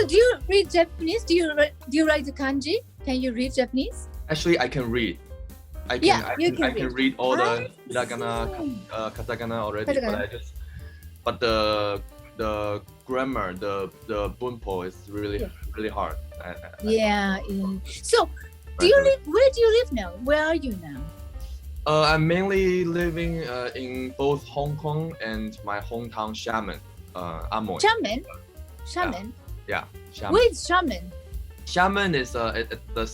do you read Japanese? Do you write the kanji? Can you read Japanese? Actually, I can read. I can read all the hiragana, katakana already, but the grammar, the bunpo is really hard. So, where do you live now? Where are you now? I'm mainly living in both Hong Kong and my hometown Xiamen, Amoy. Xiamen? Yeah, Xiamen. Where is Xiamen? Xiamen is at the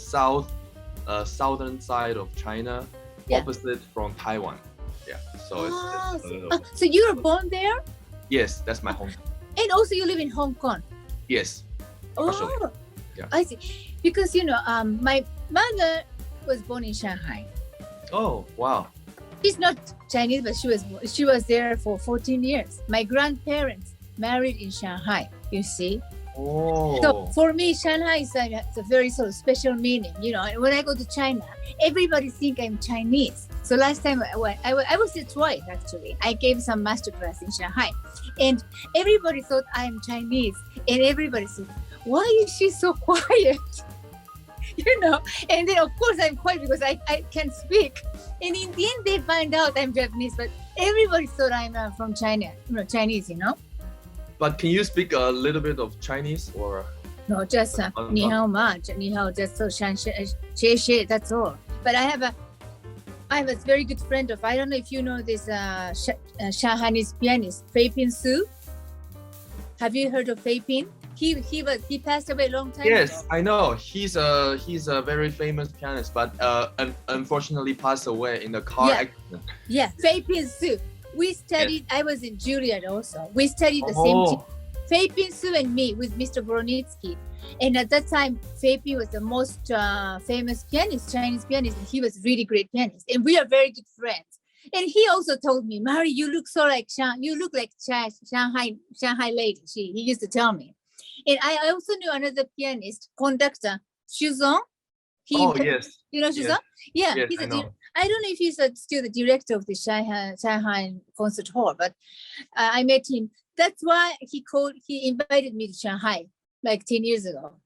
southern side of China, opposite from Taiwan. Yeah, so it's a little... So you were born there? Yes, that's my home. And also you live in Hong Kong? Yes. Oh, yeah. I see. Because, my mother was born in Shanghai. Oh, wow. She's not Chinese, but she was there for 14 years. My grandparents married in Shanghai, you see. Oh. So for me, Shanghai is a very sort of special meaning. And when I go to China, everybody think I'm Chinese. So last time I was there twice actually. I gave some master class in Shanghai, and everybody thought I'm Chinese, and everybody said, "Why is she so quiet?" And then of course I'm quiet because I can speak. And in the end, they find out I'm Japanese, but everybody thought I'm from China, Chinese. But can you speak a little bit of Chinese or? No, just 你好嘛，你好 just so 谢谢 that's all. But I have a very good friend of, I don't know if you know this Shanghainese pianist, Fei Pin Su. Have you heard of Fei Pin? He passed away a long time ago. Yes, I know. He's a very famous pianist, but unfortunately passed away in a car accident. Yeah, Fei Pin Su. We studied, I was in Juilliard also. We studied the same team. Fei Pin Su and me with Mr. Bronitsky. And at that time, Fei Pin was the most famous pianist, Chinese pianist, and he was a really great pianist. And we are very good friends. And he also told me, Mari, you look like Shanghai lady. He used to tell me. And I also knew another pianist, conductor, Shuzong. Yes. You know Shuzong? Yeah. Yes, he's I don't know if he's still the director of the Shanghai Concert Hall, but I met him. That's why he invited me to Shanghai like 10 years ago.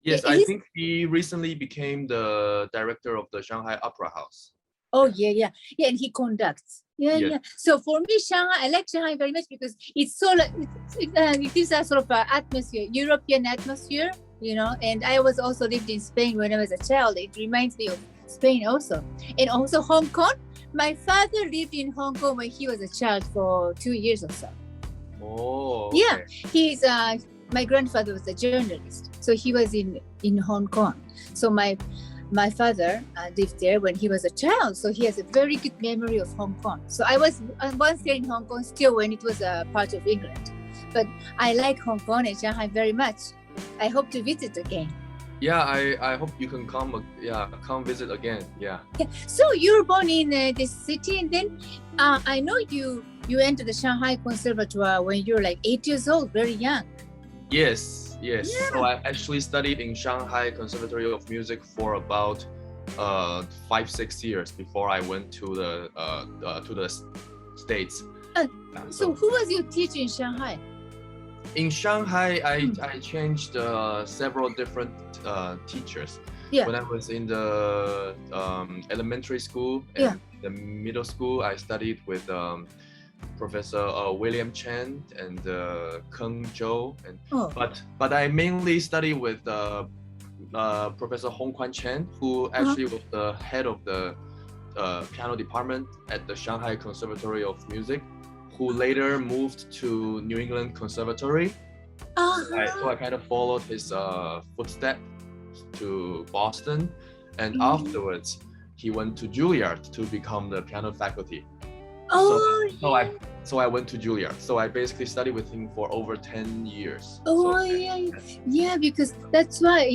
Yes, I think he recently became the director of the Shanghai Opera House. Oh, yeah, and he conducts. Yeah. So for me, Shanghai, I like Shanghai very much because it's so like, it is a sort of atmosphere, European atmosphere, and I was also lived in Spain when I was a child. It reminds me of Spain also. And also Hong Kong. My father lived in Hong Kong when he was a child for 2 years or so. Oh. Okay. Yeah, he's my grandfather was a journalist, so he was in Hong Kong. So my father lived there when he was a child, so he has a very good memory of Hong Kong. So I was once there in Hong Kong still when it was a part of England. But I like Hong Kong and Shanghai very much. I hope to visit again. Yeah, I hope you can come visit again. Yeah. So you were born in this city, and then I know you entered the Shanghai Conservatoire when you were like 8 years old, very young. Yes. Yeah. So I actually studied in Shanghai Conservatory of Music for about 5-6 years before I went to the States. So who was your teacher in Shanghai? In Shanghai, I changed several different teachers. Yeah. When I was in the elementary school and the middle school, I studied with Professor William Chen and Keng Zhou. But I mainly studied with Professor Hong Quan Chen, who actually was the head of the piano department at the Shanghai Conservatory of Music, who later moved to New England Conservatory. So I kind of followed his footsteps to Boston, and afterwards he went to Juilliard to become the piano faculty. So I went to Juilliard. So I basically studied with him for over 10 years. Because that's why,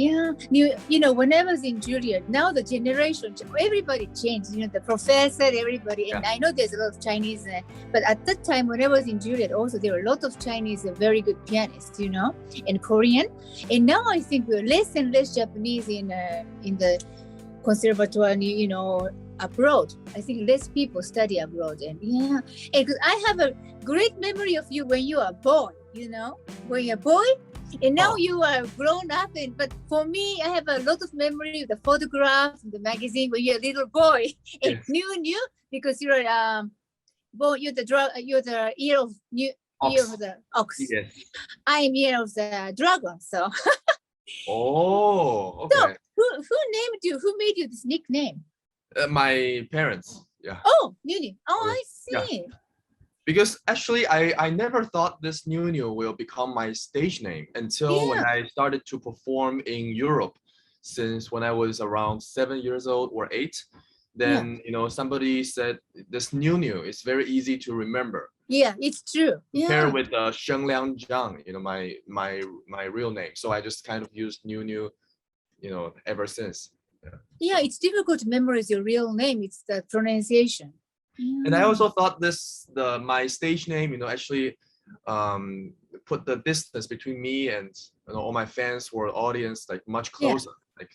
when I was in Juilliard, now the generation, everybody changed, the professor, everybody, and I know there's a lot of Chinese, but at that time when I was in Juilliard also, there were a lot of Chinese, very good pianists, and Korean. And now I think we're less and less Japanese in the conservatoire, abroad. I think less people study abroad, and because I have a great memory of you when you are born. When you're a boy, And now you are grown up, but for me, I have a lot of memory of the photographs in the magazine when you're a little boy. And Yes. Niu, because you're born, you're the year of year of the ox. Yes. I am year of the dragon. So, Oh, so okay. who named you? Who made you this nickname? My parents. Yeah. Oh, Niu. Oh, I see. Because actually, I never thought this Niu Niu will become my stage name until when I started to perform in Europe. Since when I was around 7 years old or 8, then somebody said this Niu Niu is very easy to remember. Yeah, it's true. Compare with Sheng Liang Zhang, my real name. So I just kind of used Niu Niu, ever since. Yeah, it's difficult to memorize your real name. It's the pronunciation. And I also thought my stage name, actually put the distance between me and all my fans or audience like much closer. Like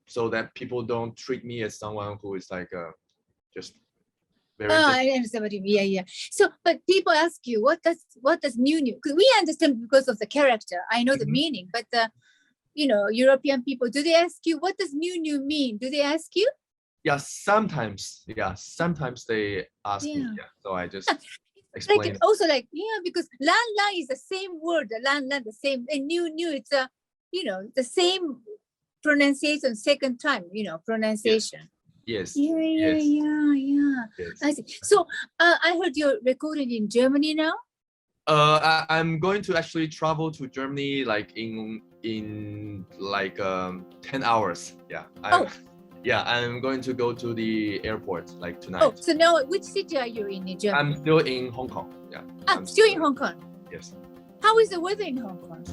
so that people don't treat me as someone who is like just very. I understand what you mean. Yeah. So, but people ask you, what does Niu Niu? Because we understand because of the character. I know the meaning, but European people, do they ask you what does Niu Niu mean? Do they ask you? Yeah, sometimes. Yeah, sometimes they ask me. Yeah, so I just explain. Like also because lan lan is the same word, lan lan the same, and Niu Niu it's the same pronunciation second time. Pronunciation. Yes. Yeah. Yes. I see. So I heard you're recording in Germany now. I'm going to actually travel to Germany like in like 10 hours. Yeah. Yeah, I'm going to go to the airport like tonight. Oh, so now which city are you in Germany? I'm still in Hong Kong. Yeah. Still in Hong Kong. Yes. How is the weather in Hong Kong?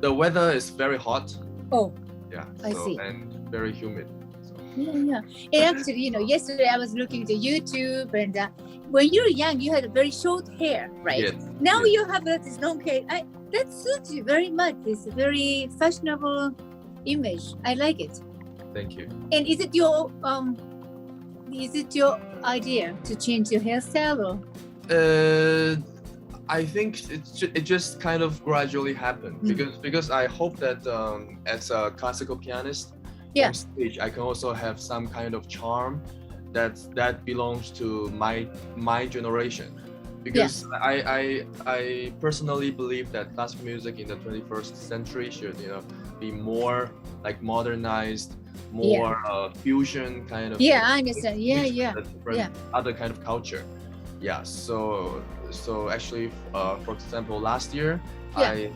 The weather is very hot. Oh. Yeah. I see. And very humid. So. Yeah. And actually, yesterday I was looking at YouTube, and when you were young, you had very short hair, right? Yes. Now you have this long hair. That suits you very much. It's a very fashionable image. I like it. Thank you. And is it your idea to change your hairstyle or? I think it just kind of gradually happened because I hope that as a classical pianist on stage I can also have some kind of charm that belongs to my generation. Because I personally believe that classical music in the 21st century should be more like modernized, more fusion kind of. Yeah, I understand. Yeah. Other kind of culture. Yeah. So actually, for example, last year I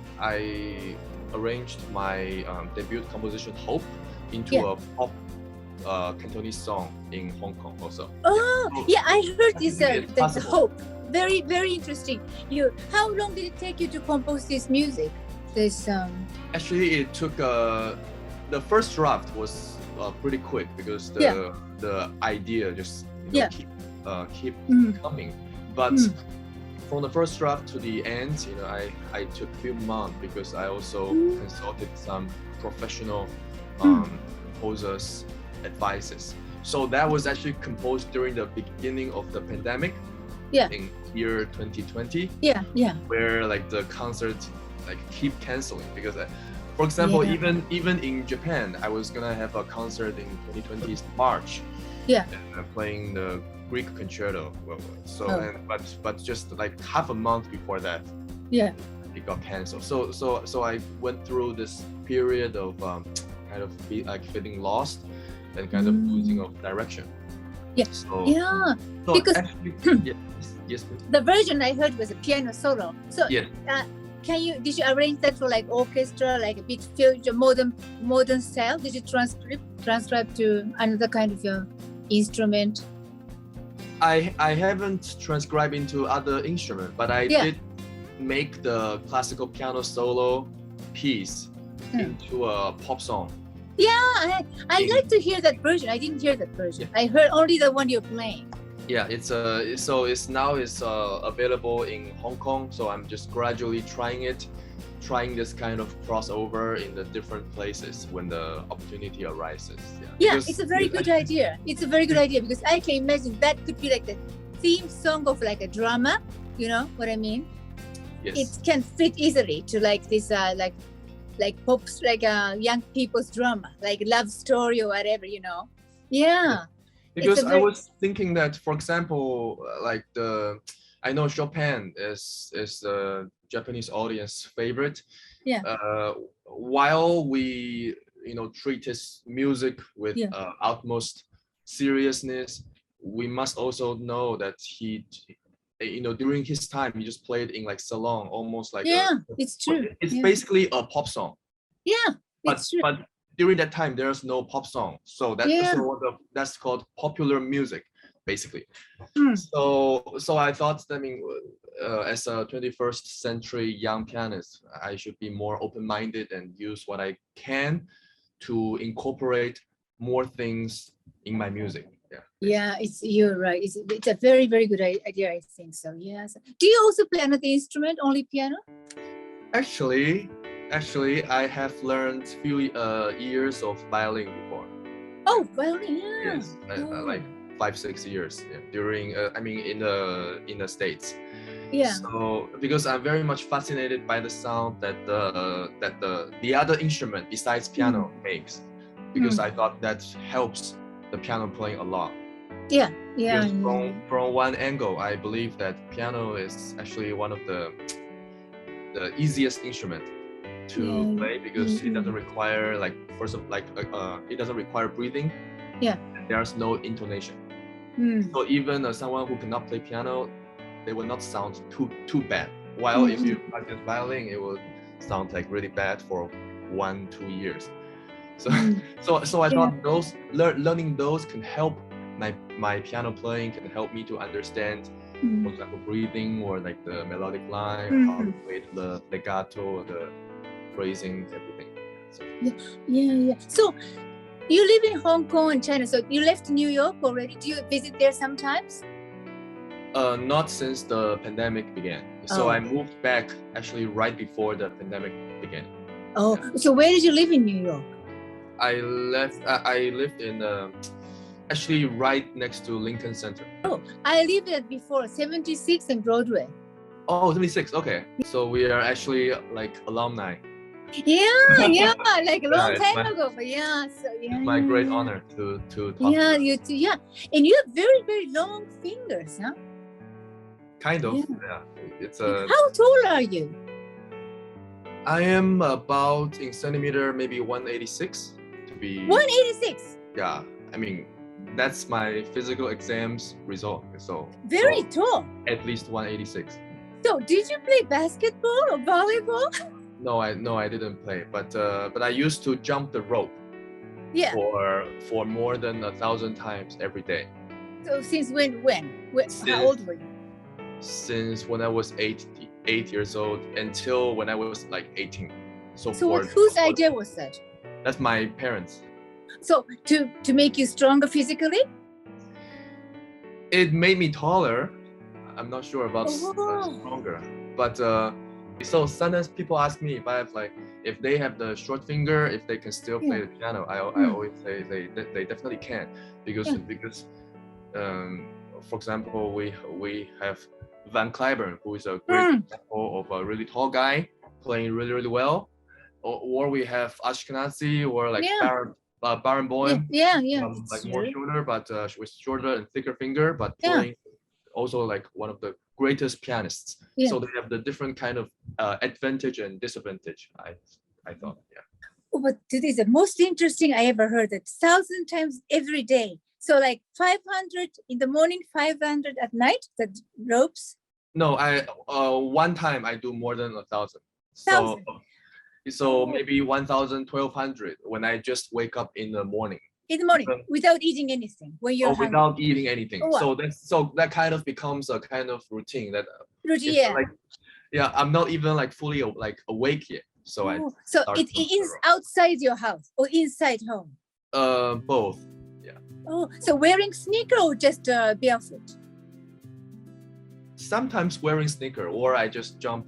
arranged my debut composition "Hope" into a pop Cantonese song in Hong Kong also. Oh, I heard this. The Hope. Very, very interesting. How long did it take you to compose this music? Actually, it took the first draft was pretty quick because the idea just keep coming. But from the first draft to the end, I took a few months because I also consulted some professional composers' advices. So that was actually composed during the beginning of the pandemic. In year 2020. Where like the concerts like keep canceling because for example even in Japan I was gonna have a concert in 2020's March playing the Greek concerto but just like half a month before that it got canceled. So I went through this period of kind of feeling lost and kind of losing of direction. So because actually, yes, the version I heard was a piano solo. So did you arrange that for like orchestra, like a bit future modern style? Did you transcribe to another kind of instrument? I haven't transcribed into other instrument, but I did make the classical piano solo piece into a pop song. I like to hear that version. I didn't hear that version. I heard only the one you're playing. Yeah, it's now available in Hong Kong. So I'm just gradually trying this kind of crossover in the different places when the opportunity arises. It's a very good idea. It's a very good idea because I can imagine that could be like the theme song of like a drama. You know what I mean? Yes. it can fit easily to like this like pops, like young people's drama, like love story or whatever, you know. Yeah. Because I was thinking that, for example, like I know Chopin is the Japanese audience favorite. Yeah. While we treat his music with utmost seriousness, we must also know that he during his time he just played in like salon, almost like it's true. It's basically a pop song. Yeah, but during that time there's no pop song, so that's called popular music basically. So I thought, I mean, as a 21st century young pianist, I should be more open-minded and use what I can to incorporate more things in my music. Yeah, you're right. It's a very, very good idea, I think so. Yes. Do you also play another instrument, only piano? Actually, I have learned few years of violin before. Oh, violin, yeah. Yes, like 5-6 years. Yeah, during I mean in the States. Yeah. So because I'm very much fascinated by the sound that the other instrument besides piano makes, because I thought that helps the piano playing a lot. Yeah. From one angle, I believe that piano is actually one of the easiest instrument to play, because it doesn't require it doesn't require breathing. Yeah. And there's no intonation. So even someone who cannot play piano, they will not sound too bad. While if you practice violin, it will sound like really bad for 1-2 years. So I thought those learning those can help my piano playing, can help me to understand, for example, breathing or like the melodic line, how to play the legato, the phrasing, everything. So, yeah. So you live in Hong Kong and China. So you left New York already. Do you visit there sometimes? Not since the pandemic began. So I moved back actually right before the pandemic began. Oh, so where did you live in New York? I lived in actually right next to Lincoln Center. Oh, I lived there before, 76 and Broadway. Oh, 76. Okay. So we are actually like alumni. Yeah, like a long time ago. But it's my great honor to talk. Yeah, you too. Yeah, and you have very, very long fingers, huh? Kind of. Yeah. It's a. How tall are you? I am about in centimeter, maybe 186 to be. 186. Yeah, I mean, that's my physical exams result. So very tall. At least 186. So did you play basketball or volleyball? No, I didn't play, but I used to jump the rope. Yeah. For more than 1,000 times every day. So since when? How old were you? Since when I was 8 years old until when I was like 18. So whose idea was that? That's my parents. So to make you stronger physically? It made me taller. I'm not sure about stronger, but so sometimes people ask me if they have the short finger, if they can still play the piano. I always say they definitely can, because for example, we have Van Cliburn, who is a great example of a really tall guy playing really, really well, or we have Ashkenazi or like Barenboim, like more shorter, but with shorter and thicker finger, but playing also like one of the greatest pianists. So they have the different kind of advantage and disadvantage. I thought, Oh, but this is the most interesting I ever heard. That 1,000 times every day. So like 500 in the morning, 500 at night. The ropes. No, one time I do more than 1,000. So maybe 1,000, 1,200 when I just wake up in the morning. In the morning, without eating anything, when you're hungry. Without eating anything. So that kind of becomes a kind of routine. I'm not even like fully like awake yet. So it is outside your house or inside home? Both. Yeah. Oh, so wearing sneaker or just barefoot? Sometimes wearing sneaker, or I just jump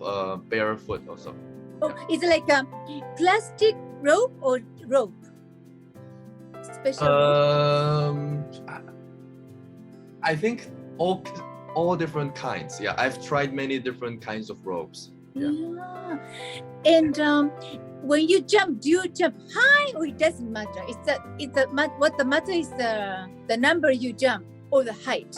barefoot also. Oh, is it like a plastic rope or rope? I think all different kinds. Yeah, I've tried many different kinds of ropes. Yeah. And when you jump, do you jump high or it doesn't matter? What the matter is the number you jump or the height.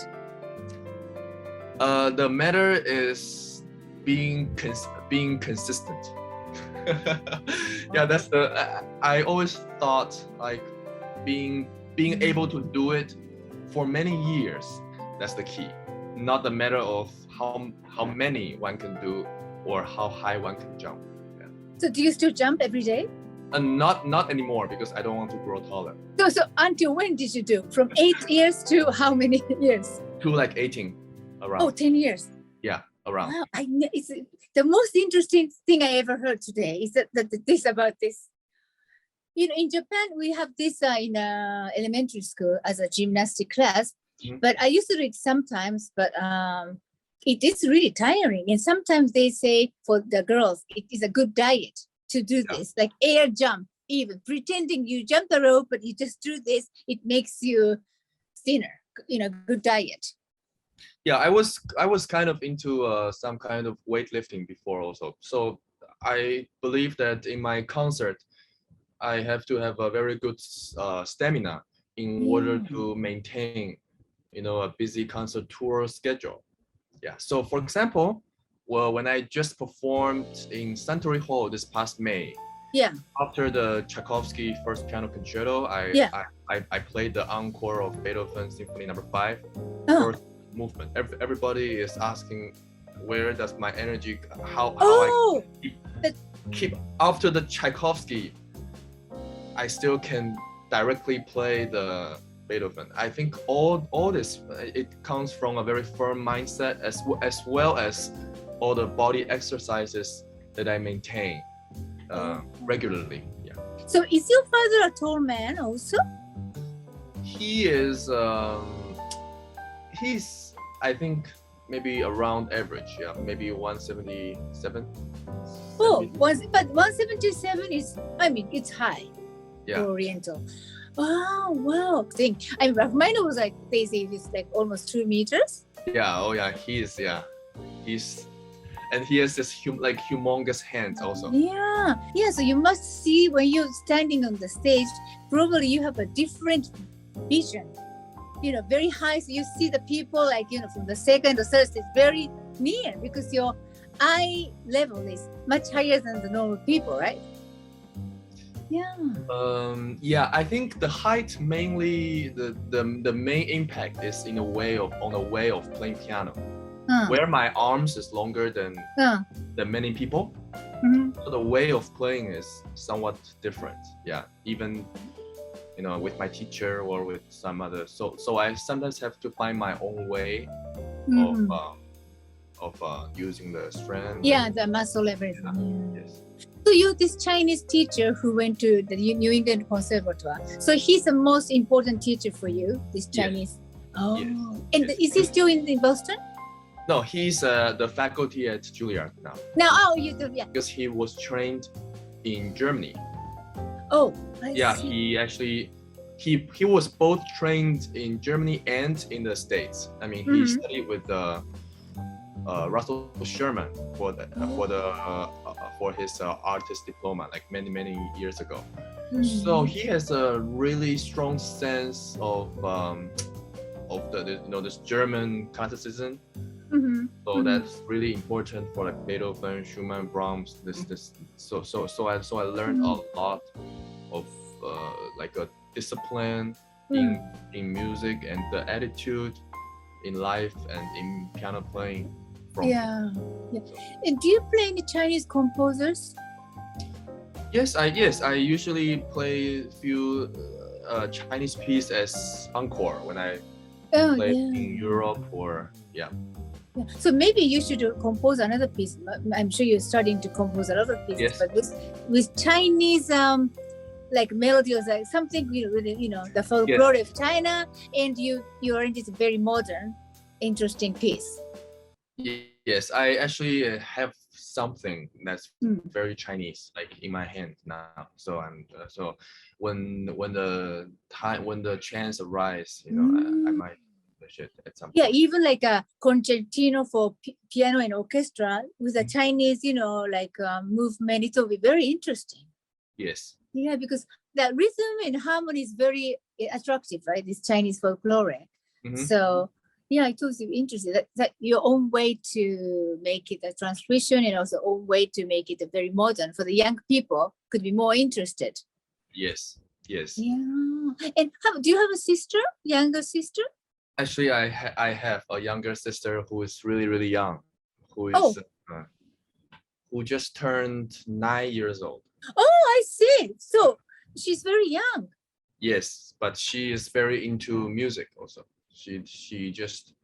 The matter is being consistent. Yeah, that's I always thought like being able to do it for many years. That's the key. Not the matter of how many one can do or how high one can jump. Yeah. So do you still jump every day? Not anymore because I don't want to grow taller. So until when did you do? From 8 years to how many years? To like 18 around. Oh, 10 years. Yeah, around. Wow, it's the most interesting thing I ever heard today is that this about this. You know, in Japan, we have this in elementary school as a gymnastic class, but I used to do it sometimes, but it is really tiring. And sometimes they say for the girls, it is a good diet to do this, like air jump, even pretending you jump the rope, but you just do this, it makes you thinner, you know, good diet. Yeah, I was kind of into some kind of weightlifting before also. So I believe that in my concert, I have to have a very good stamina in order to maintain, you know, a busy concert tour schedule. Yeah. So for example, well, when I just performed in Suntory Hall this past May, after the Tchaikovsky First Piano Concerto, I played the encore of Beethoven Symphony No. 5, first movement. Everybody is asking, where does my energy? How I keep after the Tchaikovsky, I still can directly play the Beethoven. I think all this it comes from a very firm mindset as well as all the body exercises that I maintain regularly. Yeah. So is your father a tall man also? He is. He's I think maybe around average. Yeah, maybe 177. Oh, but 177 is, I mean, it's high. Yeah. Oriental. Wow. I mean, Rachmaninoff was like, they say it's like almost 2 meters. Yeah. Oh yeah. He's and he has this humongous hands also. Yeah. So you must see when you're standing on the stage, probably you have a different vision. You know, very high. So you see the people like, you know, from the second or third stage very near because your eye level is much higher than the normal people, right? Yeah. I think the height mainly the main impact is on the way of playing piano, where my arms is longer than many people. So the way of playing is somewhat different. Yeah, even you know with my teacher or with some other. So I sometimes have to find my own way of using the strength. Yeah, the muscle everything. Yes. So you're this Chinese teacher who went to the New England Conservatoire. So he's the most important teacher for you, this Chinese. Yes. Oh, yes. And is he still in Boston? No, he's the faculty at Juilliard now. You do, Because he was trained in Germany. Oh, I see. He actually he was both trained in Germany and in the States. I mean, he studied with Russell Sherman for his artist diploma like many years ago. So he has a really strong sense of the this German classicism. So that's really important for like Beethoven, Schumann, Brahms. So I learned a lot of like a discipline in music and the attitude in life and in piano playing. Yeah. And do you play any Chinese composers? Yes, I usually play a few Chinese pieces as encore when I play in Europe or So maybe you should compose another piece. I'm sure you're starting to compose a lot of pieces, but with Chinese like melodies, like something the folklore of China, and you arrange a very modern, interesting piece. Yes, I actually have something that's very Chinese, like in my hand now. So I'm when the chance arises, I might accomplish it at some point. Yeah, even like a concertino for piano and orchestra with a Chinese, movement, it will be very interesting. Yes. Yeah, because the rhythm and harmony is very attractive, right? This Chinese folklore. So, yeah, it was interesting. That your own way to make it a transmission and also own way to make it a very modern for the young people could be more interested. Yes. Yes. Yeah. And do you have a sister, younger sister? Actually, I have a younger sister who is really, really young, who is who just turned 9 years old. Oh, I see. So she's very young. Yes, but she is very into music also. She just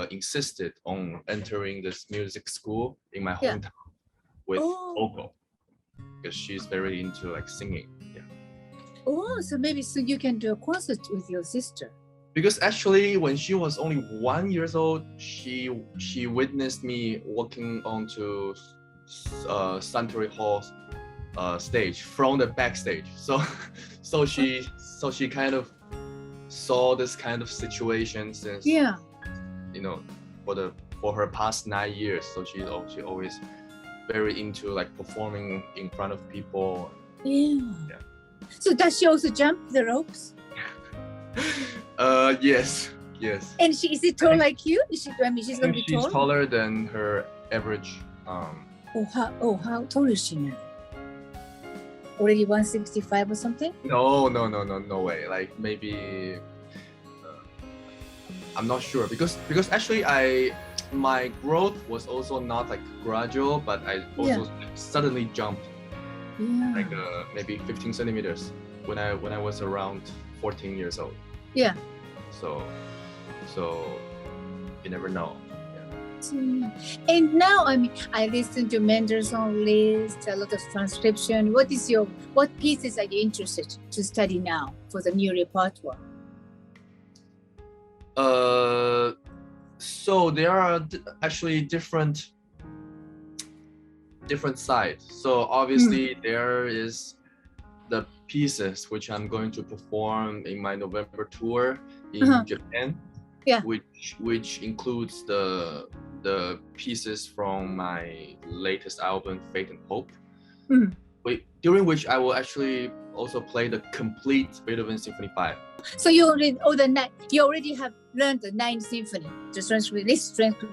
insisted on entering this music school in my hometown with vocal, because she's very into like singing. Yeah. Oh, so maybe soon you can do a concert with your sister. Because actually, when she was only 1 year old, she witnessed me walking onto Suntory Hall's stage from the backstage. So she kind of saw this kind of situation since for her past 9 years. So she always very into like performing in front of people. Yeah. So does she also jump the ropes? Yes. And is it tall like you? She's going to be tall? She's taller than her average. How tall is she now? Already 165 or something? No way. Like maybe I'm not sure because actually my growth was also not like gradual, but I also suddenly jumped like maybe 15 centimeters when I was around 14 years old. Yeah. So you never know. And now, I listen to Mendelssohn Liszt, a lot of transcription. What pieces are you interested to study now for the new repertoire? So there are actually different sides. So obviously there is the pieces which I'm going to perform in my November tour in Japan. Yeah. Which includes the pieces from my latest album, Faith and Hope, during which I will actually also play the complete Beethoven Symphony 5. So you already have learned the 9th symphony, this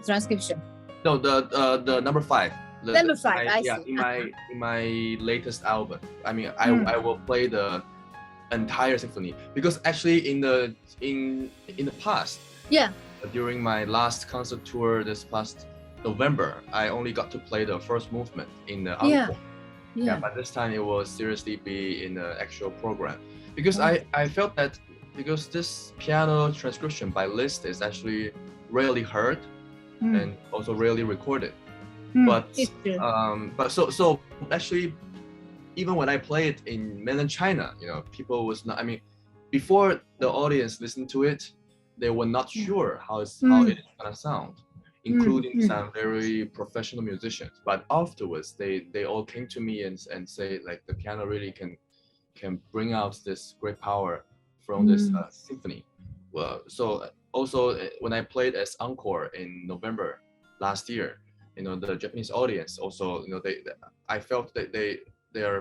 transcription. No, the number 5. Number 5, I see. In my latest album, I will play the entire symphony because actually in the past. Yeah. During my last concert tour this past November, I only got to play the first movement in the encore. Yeah, but this time it will seriously be in the actual program because I felt that because this piano transcription by Liszt is actually rarely heard and also rarely recorded. But so actually, even when I play it in mainland China, people was not. Before the audience listened to it, they were not sure how it is gonna sound, including some very professional musicians. But afterwards, they all came to me and say like the piano really can bring out this great power from this symphony. Well, so also when I played as encore in November last year, the Japanese audience also, I felt that they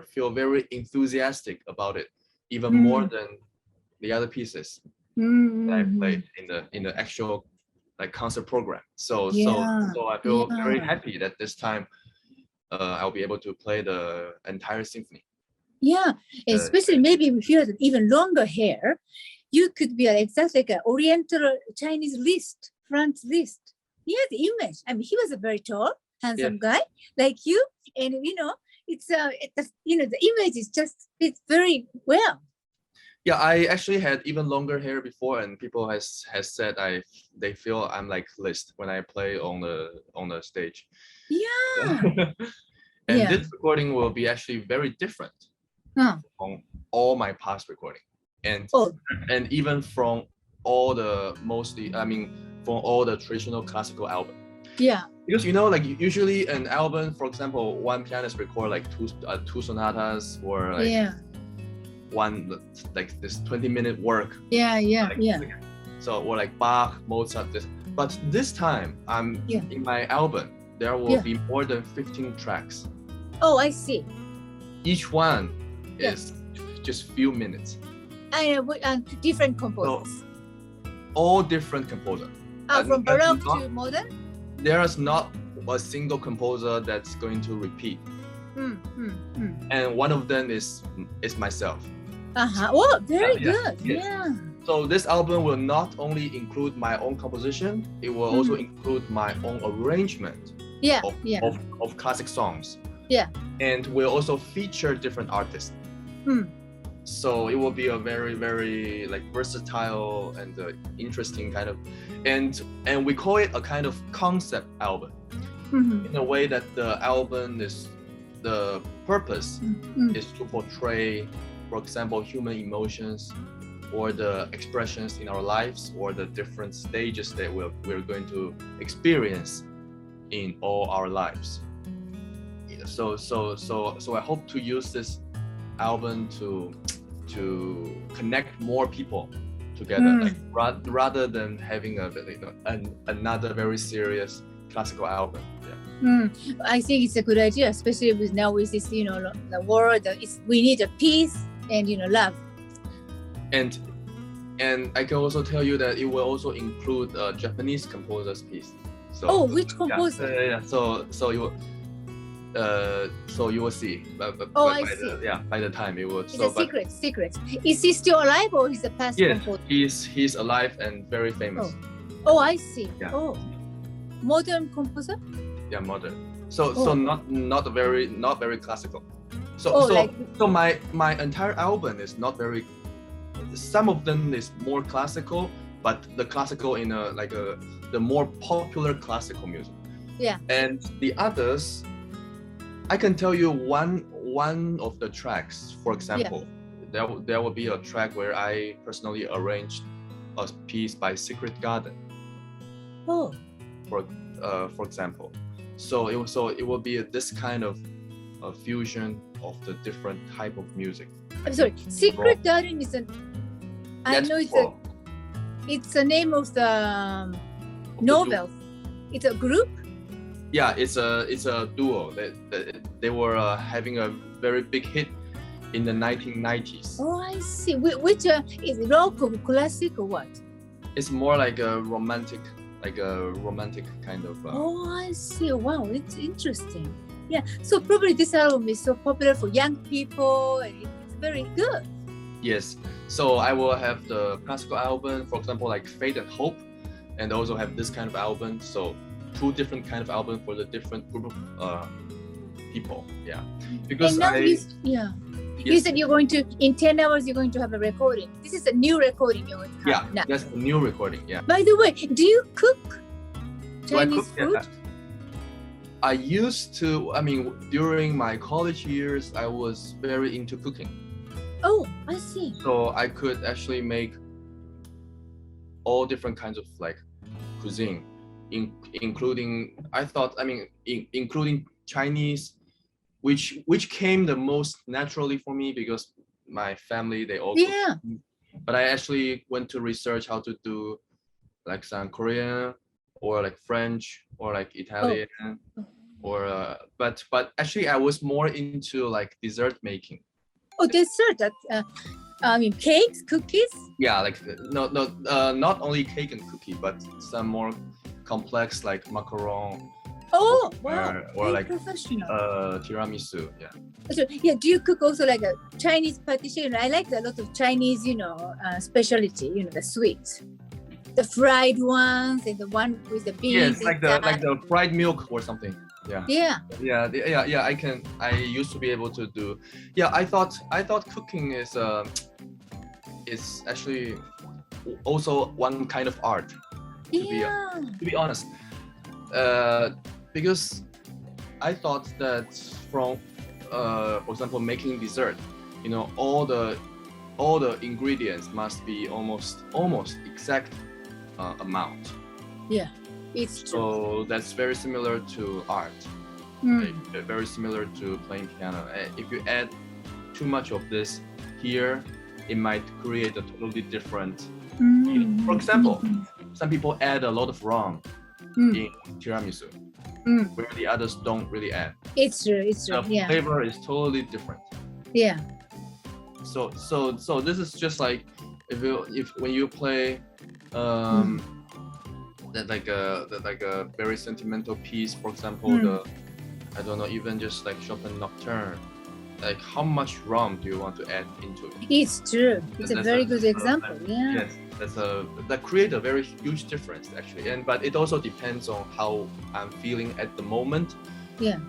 feel very enthusiastic about it, even more than the other pieces that I played in the actual like concert program. So I feel very happy that this time I'll be able to play the entire symphony. Yeah, especially maybe if you had even longer hair, you could be exactly like an Oriental Chinese Liszt, Franz Liszt. He had the image. He was a very tall, handsome guy like you, and it's the image is just fits very well. Yeah, I actually had even longer hair before, and people has said they feel I'm like Liszt when I play on the stage. Yeah. And this recording will be actually very different from all my past recording, and even from all the from all the traditional classical album. Yeah. Because like usually an album, for example, one pianist record like two sonatas or like one like this 20-minute work. Yeah. So or like Bach, Mozart. But this time in my album there will be more than 15 tracks. Oh, I see. Each one is just few minutes. And different composers. So, all different composers. From Baroque to modern? There is not a single composer that's going to repeat. And one of them is myself. Oh, very good. Yeah. So this album will not only include my own composition, it will also include my own arrangement of classic songs. Yeah. And will also feature different artists. So it will be a very, very like versatile and interesting kind of, and we call it a kind of concept album, in a way that the album is, the purpose is to portray, for example, human emotions or the expressions in our lives or the different stages that we're going to experience in all our lives. So I hope to use this album to connect more people together, like rather than having another very serious classical album. I think it's a good idea, especially with now with this, the world. We need a peace and love. And I can also tell you that it will also include a Japanese composer's piece. So, which composer? So you will see. By the time it will. It's a secret. Is he still alive or he's a past composer? He's alive and very famous. Oh, I see. Yeah. Oh, modern composer? Yeah, modern. So not very classical. So my entire album is not very. Some of them is more classical, but the classical in the more popular classical music. Yeah. And the others, I can tell you one of the tracks. For example, there will be a track where I personally arranged a piece by Secret Garden. Oh. For example, so it will be this kind of a fusion of the different type of music. I'm sorry, Secret Garden is it's the name of the novel. It's a group. Yeah, it's a duo. They were having a very big hit in the 1990s. Oh, I see. Which is rock or classic or what? It's more like a romantic kind of. Oh, I see. Wow, it's interesting. Yeah. So probably this album is so popular for young people, and it's very good. Yes. So I will have the classical album, for example, like Faith and Hope, and also have this kind of album. So two different kind of album for the different group of people. Yeah. Because you said you're going to, in 10 hours, you're going to have a recording. This is a new recording you're going to have now. That's a new recording, yeah. By the way, do you cook Chinese food? I used to, during my college years, I was very into cooking. Oh, I see. So I could actually make all different kinds of cuisine, including Chinese, which came the most naturally for me because my family, they all cook. But I actually went to research how to do some Korean or French or Italian but actually I was more into dessert making. Oh, dessert! Cakes, cookies. Yeah, not only cake and cookie, but some more complex macaron. Oh, wow! Or professional. Tiramisu. Yeah. So, do you cook also a Chinese patisserie? I like a lot of Chinese, specialty. The sweets, the fried ones, and the one with the beans. Yes, the fried milk or something. Yeah. I used to be able to do. Yeah, I thought cooking is actually also one kind of art. To be honest, because I thought that from, for example, making dessert, all the ingredients must be almost exact amount. Yeah. It's true. So that's very similar to art, very similar to playing piano. If you add too much of this here, it might create a totally different. Mm. For example, some people add a lot of rum in tiramisu, where the others don't really add. It's true. It's true. The Yeah. flavor is totally different. Yeah. So this is just like if when you play that like a very sentimental piece, for example, I don't know, even just like Chopin Nocturne, like how much rum do you want to add into it? It's true. It's a very good example. Yeah. Yes, that create a very huge difference actually, but it also depends on how I'm feeling at the moment. Yeah.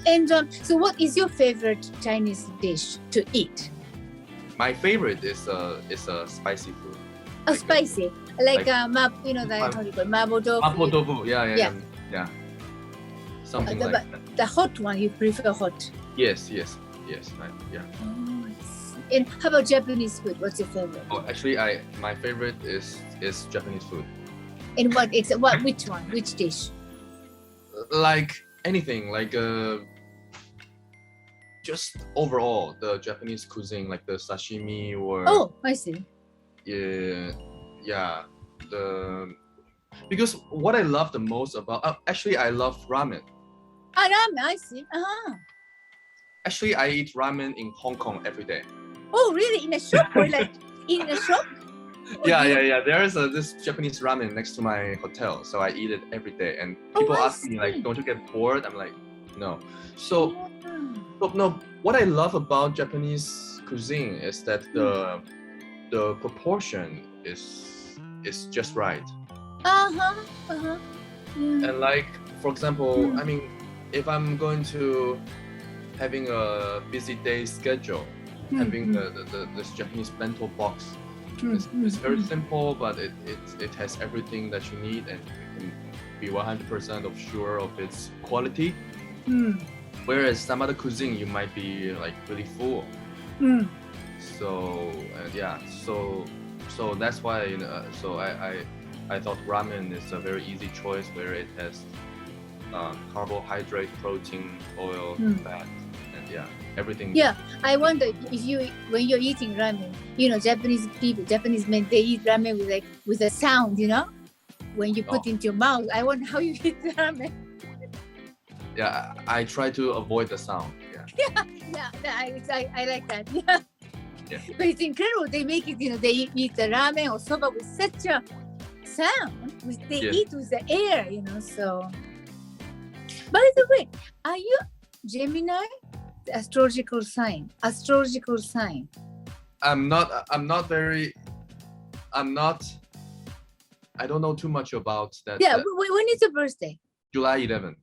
And so, what is your favorite Chinese dish to eat? My favorite is a spicy food. Oh, spicy, like you know, the how do you call it? Mapo tofu. Mapo tofu, yeah. Something like that. The hot one, you prefer hot? Yes, right, yeah. Oh, I see. And how about Japanese food? What's your favorite? Oh, actually, my favorite is Japanese food. And which one? Which dish? Like anything, like just overall the Japanese cuisine, like the sashimi or. Oh, I see. Yeah. Because what I love the most about actually I love ramen. Ramen, I see. Actually, I eat ramen in Hong Kong every day. Oh, really? In a shop or like in a shop? Yeah. There is this Japanese ramen next to my hotel, so I eat it every day. And people ask me like, "Don't you get bored?" I'm like, "No." So no. What I love about Japanese cuisine is that the proportion is just right. And like, for example, I mean, if I'm going to having a busy day schedule, having this Japanese bento box, it's very simple, but it has everything that you need, and you can be 100% sure of its quality. Whereas some other cuisine, you might be like really full. So so that's why so I thought ramen is a very easy choice, where it has carbohydrate, protein, oil, fat, and everything. Yeah, I wonder if when you're eating ramen, you know, Japanese men, they eat ramen with a sound, you know, when you put into your mouth. I wonder how you eat ramen. Yeah, I try to avoid the sound. I like that. Yeah. But it's incredible. They make it, you know, they eat the ramen or soba with such a sound. They eat with the air, you know. So, by the way, are you Gemini? The astrological sign. I'm not very. I don't know too much about that. Yeah. When is your birthday? July 11th.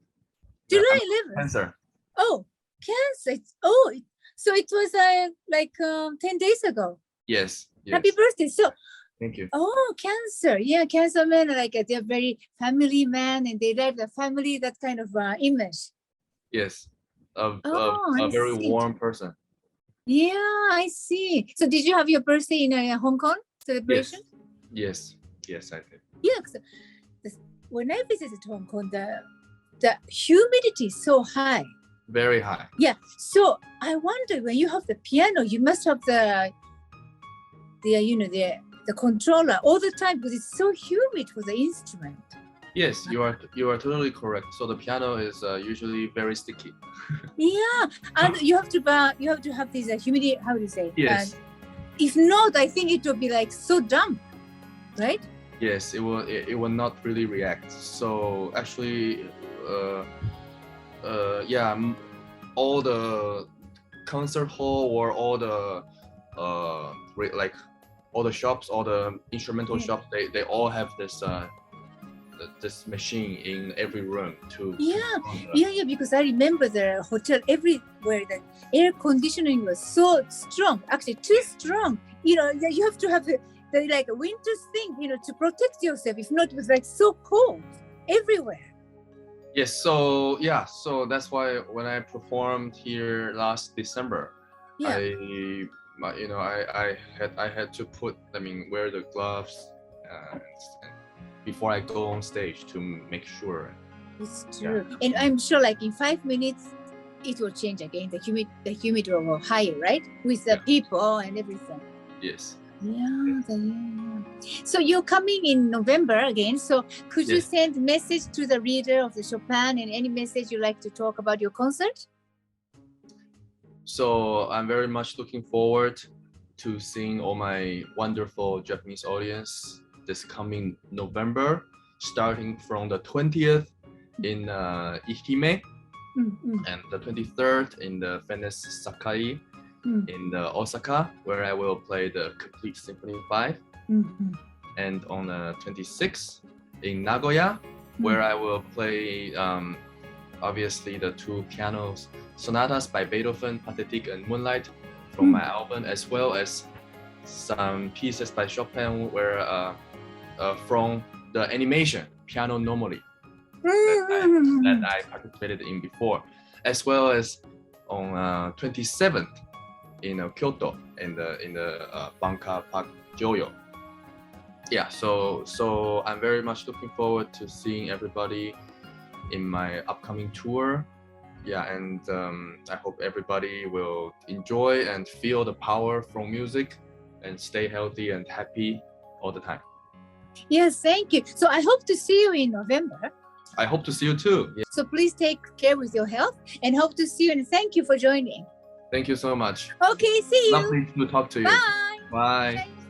July 11th. Cancer. Oh, Cancer. So it was like 10 days ago. Yes. Happy birthday. So. Thank you. Oh, Cancer. Yeah, Cancer men are like they're very family man, and they like the family, that kind of image. Yes. A I very see. warm person. Yeah, I see. So did you have your birthday in Hong Kong celebration? Yes, I did. Yeah, when I visited Hong Kong, the humidity is so high. Very high. Yeah. So I wonder, when you have the piano, you must have the controller all the time, because it's so humid for the instrument. Yes, you are totally correct. So the piano is usually very sticky. Yeah, and you have to have this humidity. How do you say? Yes. If not, I think it will be like so damp, right? Yes, it will not really react. So actually, all the concert hall or all the all the shops, all the instrumental shops, they all have this machine in every room too. Yeah, because I remember the hotel everywhere, the air conditioning was so strong, actually too strong. You know, you have to have the like a winter thing, you know, to protect yourself. If not, it was like so cold everywhere. Yes, so that's why when I performed here last December, I had to wear the gloves before I go on stage to make sure. It's true. And I'm sure like in 5 minutes it will change again. The humidity will higher, right? With the people and everything. Yes. Yeah. So you're coming in November again. So could you send message to the reader of the Chopin and any message you like to talk about your concert? So I'm very much looking forward to seeing all my wonderful Japanese audience this coming November, starting from the 20th in Ehime and the 23rd in the Venice Sakai in the Osaka, where I will play the complete Symphony 5. And on the 26th in Nagoya, where I will play obviously the two pianos sonatas by Beethoven, Pathetique and Moonlight from my album, as well as some pieces by Chopin where from the animation Piano no Mori that I participated in before, as well as on 27th in Kyoto in the Banka Park Joyo. Yeah, so I'm very much looking forward to seeing everybody in my upcoming tour. Yeah, and I hope everybody will enjoy and feel the power from music and stay healthy and happy all the time. Yes, thank you. So I hope to see you in November. I hope to see you too. Yeah. So please take care with your health and hope to see you, and thank you for joining. Thank you so much. Okay, see you. Lovely to talk to you. Bye. Bye. Thank you.